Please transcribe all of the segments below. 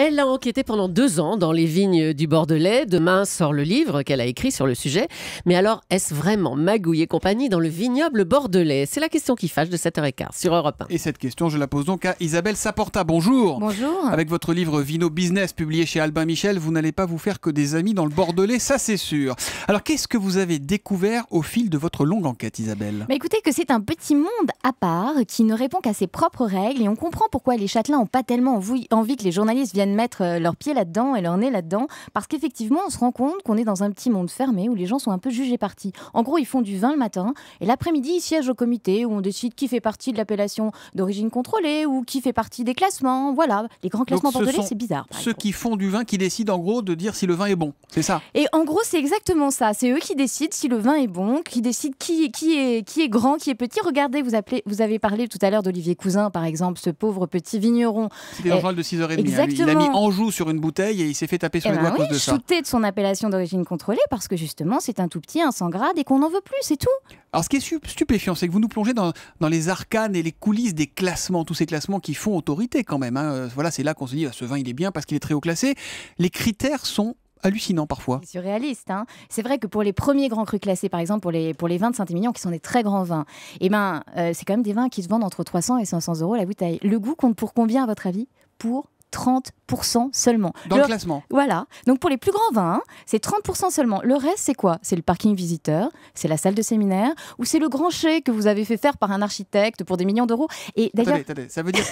Elle a enquêté pendant 2 ans dans les vignes du Bordelais. Demain sort le livre qu'elle a écrit sur le sujet. Mais alors, est-ce vraiment Magouille et compagnie dans le vignoble bordelais? C'est la question qui fâche de 7h15 sur Europe 1. Et cette question, je la pose donc à Isabelle Saporta. Bonjour. Bonjour. Avec votre livre Vino Business, publié chez Albin Michel, vous n'allez pas vous faire que des amis dans le Bordelais, ça c'est sûr. Alors, qu'est-ce que vous avez découvert au fil de votre longue enquête, Isabelle? Écoutez que c'est un petit monde à part qui ne répond qu'à ses propres règles et on comprend pourquoi les châtelains n'ont pas tellement envie que les journalistes viennent mettre leur pied là-dedans et leur nez là-dedans, parce qu'effectivement on se rend compte qu'on est dans un petit monde fermé où les gens sont un peu jugés partis. En gros, ils font du vin le matin et l'après-midi ils siègent au comité où on décide qui fait partie de l'appellation d'origine contrôlée ou qui fait partie des classements. Voilà, les grands classements bordelais, c'est bizarre. Ceux qui font du vin qui décident en gros de dire si le vin est bon, c'est ça? Et en gros, c'est exactement ça. C'est eux qui décident si le vin est bon, qui décident qui est grand, qui est petit. Regardez, vous avez parlé tout à l'heure d'Olivier Cousin, par exemple, ce pauvre petit vigneron. C'était dans le journal de 6h30. Exactement. Il a mis Anjou sur une bouteille et il s'est fait taper sur les doigts à cause de ça. Shooté de son appellation d'origine contrôlée parce que justement, c'est un tout petit, un 100 grades et qu'on n'en veut plus, c'est tout. Alors, ce qui est stupéfiant, c'est que vous nous plongez dans les arcanes et les coulisses des classements, tous ces classements qui font autorité quand même. Voilà, c'est là qu'on se dit, ce vin, il est bien parce qu'il est très haut classé. Les critères sont hallucinant parfois. C'est surréaliste. C'est vrai que pour les premiers grands crus classés, par exemple pour les vins de Saint-Émilion, qui sont des très grands vins, c'est quand même des vins qui se vendent entre 300 et 500 euros la bouteille. Le goût compte pour combien à votre avis? Pour 30% seulement. Dans le classement. Voilà. Donc pour les plus grands vins, c'est 30% seulement. Le reste, c'est quoi? C'est le parking visiteur, c'est la salle de séminaire, ou c'est le grand chai que vous avez fait faire par un architecte pour des millions d'euros. Et d'ailleurs... Attendez, ça veut dire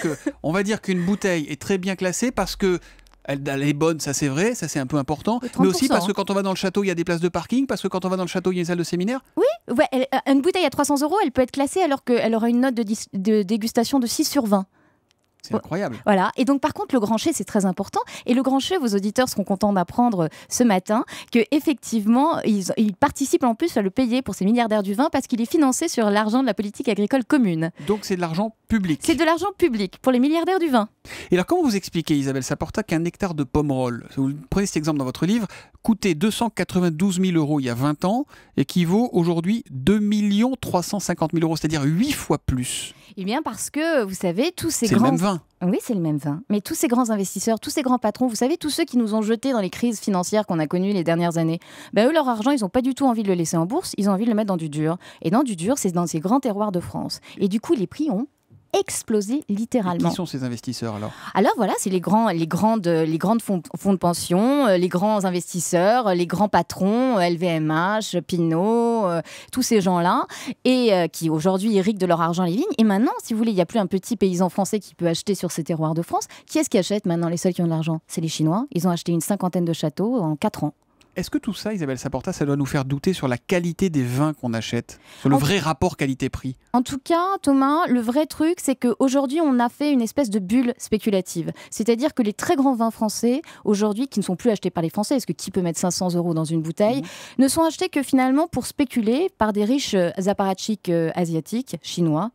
on va dire qu'une bouteille est très bien classée parce que elle est bonne, ça c'est vrai, ça c'est un peu important, mais aussi parce que quand on va dans le château, il y a des places de parking, parce que quand on va dans le château, il y a une salle de séminaire. Oui, une bouteille à 300 euros, elle peut être classée alors qu'elle aura une note de dégustation de 6 sur 20. C'est incroyable. Voilà. Et donc, par contre, le grand chai, c'est très important. Et le grand chai, vos auditeurs seront contents d'apprendre ce matin qu'effectivement, ils participent en plus à le payer pour ces milliardaires du vin parce qu'il est financé sur l'argent de la politique agricole commune. Donc, c'est de l'argent public. C'est de l'argent public pour les milliardaires du vin. Et alors, comment vous expliquez, Isabelle Saporta, qu'un hectare de Pomerol, vous prenez cet exemple dans votre livre, coûtait 292 000 euros il y a 20 ans, équivaut aujourd'hui 2 350 000 euros, c'est-à-dire 8 fois plus? Eh bien, parce que, vous savez, tous ces grands... C'est le même vin. Oui, c'est le même vin. Mais tous ces grands investisseurs, tous ces grands patrons, vous savez, tous ceux qui nous ont jetés dans les crises financières qu'on a connues les dernières années, eux, leur argent, ils n'ont pas du tout envie de le laisser en bourse, ils ont envie de le mettre dans du dur. Et dans du dur, c'est dans ces grands terroirs de France. Et du coup, les prix ont explosé littéralement. Et qui sont ces investisseurs alors? Alors voilà, c'est les grands fonds de pension, les grands investisseurs, les grands patrons, LVMH, Pinot, tous ces gens-là, et qui aujourd'hui irriguent de leur argent les vignes. Et maintenant, si vous voulez, il n'y a plus un petit paysan français qui peut acheter sur ces terroirs de France. Qui est-ce qui achète maintenant? Les seuls qui ont de l'argent, c'est les Chinois. Ils ont acheté une 50aine de châteaux en 4 ans. Est-ce que tout ça, Isabelle Saporta, ça doit nous faire douter sur la qualité des vins qu'on achète, sur le vrai rapport qualité-prix? En tout cas, Thomas, le vrai truc, c'est qu'aujourd'hui, on a fait une espèce de bulle spéculative. C'est-à-dire que les très grands vins français, aujourd'hui, qui ne sont plus achetés par les Français, parce que qui peut mettre 500 euros dans une bouteille, ne sont achetés que finalement pour spéculer par des riches apparatchiks asiatiques, chinois.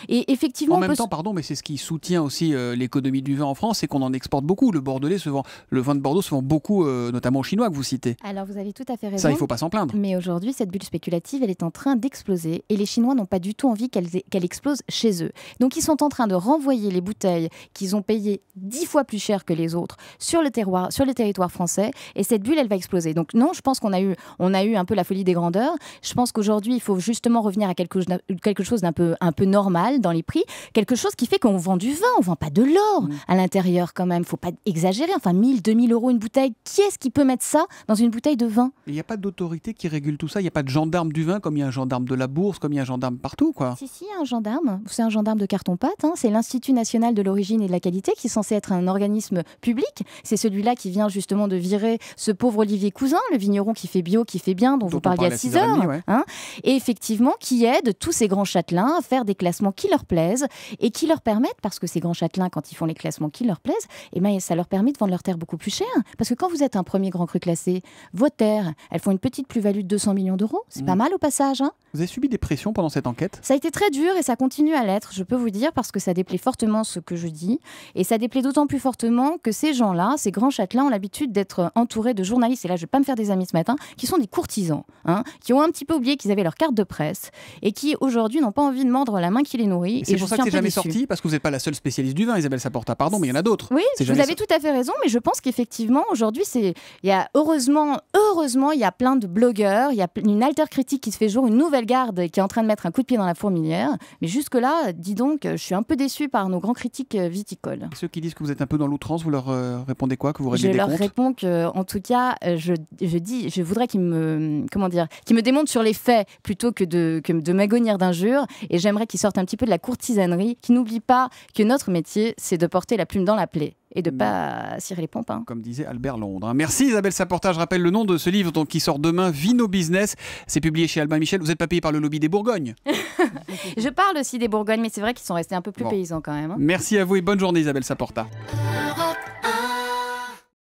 Et effectivement, en même temps, pardon, mais c'est ce qui soutient aussi l'économie du vin en France, c'est qu'on en exporte beaucoup. Le vin de Bordeaux se vend beaucoup, notamment aux Chinois que vous citez. Alors vous avez tout à fait raison. Ça, il ne faut pas s'en plaindre. Mais aujourd'hui, cette bulle spéculative, elle est en train d'exploser et les Chinois n'ont pas du tout envie qu'elle explose chez eux. Donc ils sont en train de renvoyer les bouteilles qu'ils ont payées 10 fois plus cher que les autres sur le territoire français, et cette bulle, elle va exploser. Donc non, je pense qu'on a eu un peu la folie des grandeurs. Je pense qu'aujourd'hui, il faut justement revenir à quelque chose d'un peu normal dans les prix, quelque chose qui fait qu'on vend du vin, on vend pas de l'or à l'intérieur quand même. Faut pas exagérer. Enfin, 1000, 2000 euros une bouteille. Qui est-ce qui peut mettre ça dans une bouteille de vin? Il n'y a pas d'autorité qui régule tout ça. Il n'y a pas de gendarme du vin comme il y a un gendarme de la bourse, comme il y a un gendarme partout, quoi. Si, un gendarme. C'est un gendarme de carton-pâte. C'est l'Institut national de l'origine et de la qualité qui est censé être un organisme public. C'est celui-là qui vient justement de virer ce pauvre Olivier Cousin, le vigneron qui fait bio, qui fait bien, dont vous parliez à 6 heures. Ouais. Et effectivement, qui aide tous ces grands châtelains à faire des classements qui leur plaisent et qui leur permettent, parce que ces grands châtelains, quand ils font les classements qui leur plaisent, ça leur permet de vendre leurs terres beaucoup plus cher. Parce que quand vous êtes un premier grand cru classé, vos terres. Elles font une petite plus-value de 200 millions d'euros. C'est pas mal au passage. Hein. Vous avez subi des pressions pendant cette enquête? Ça a été très dur et ça continue à l'être, je peux vous dire, parce que ça déplaît fortement ce que je dis. Et ça déplaît d'autant plus fortement que ces gens-là, ces grands châtelains, ont l'habitude d'être entourés de journalistes, et là je ne vais pas me faire des amis ce matin, qui sont des courtisans, hein, qui ont un petit peu oublié qu'ils avaient leur carte de presse et qui aujourd'hui n'ont pas envie de mordre la main qui les nourrit. C'est pour ça que c'est jamais sorti, parce que vous n'êtes pas la seule spécialiste du vin, Isabelle Saporta, pardon, mais il y en a d'autres. Oui, vous avez tout à fait raison, mais je pense qu'effectivement, aujourd'hui, heureusement, il y a plein de blogueurs, il y a une alter-critique qui se fait jour, une nouvelle garde qui est en train de mettre un coup de pied dans la fourmilière. Mais jusque-là, dis donc, je suis un peu déçue par nos grands critiques viticoles. Et ceux qui disent que vous êtes un peu dans l'outrance, vous leur répondez quoi? Que vous réglez des comptes? Je leur réponds que, en tout cas, je voudrais qu'ils me démontrent sur les faits plutôt que de m'agonir d'injures. Et j'aimerais qu'ils sortent un petit peu de la courtisanerie, qu'ils n'oublient pas que notre métier, c'est de porter la plume dans la plaie et de ne pas cirer les pompes. Hein. Comme disait Albert Londres. Merci Isabelle Saporta. Je rappelle le nom de ce livre donc, qui sort demain, Vino Business. C'est publié chez Albin Michel. Vous n'êtes pas payé par le lobby des Bourgognes? Je parle aussi des Bourgognes, mais c'est vrai qu'ils sont restés un peu plus paysans quand même. Hein. Merci à vous et bonne journée Isabelle Saporta. Europe 1.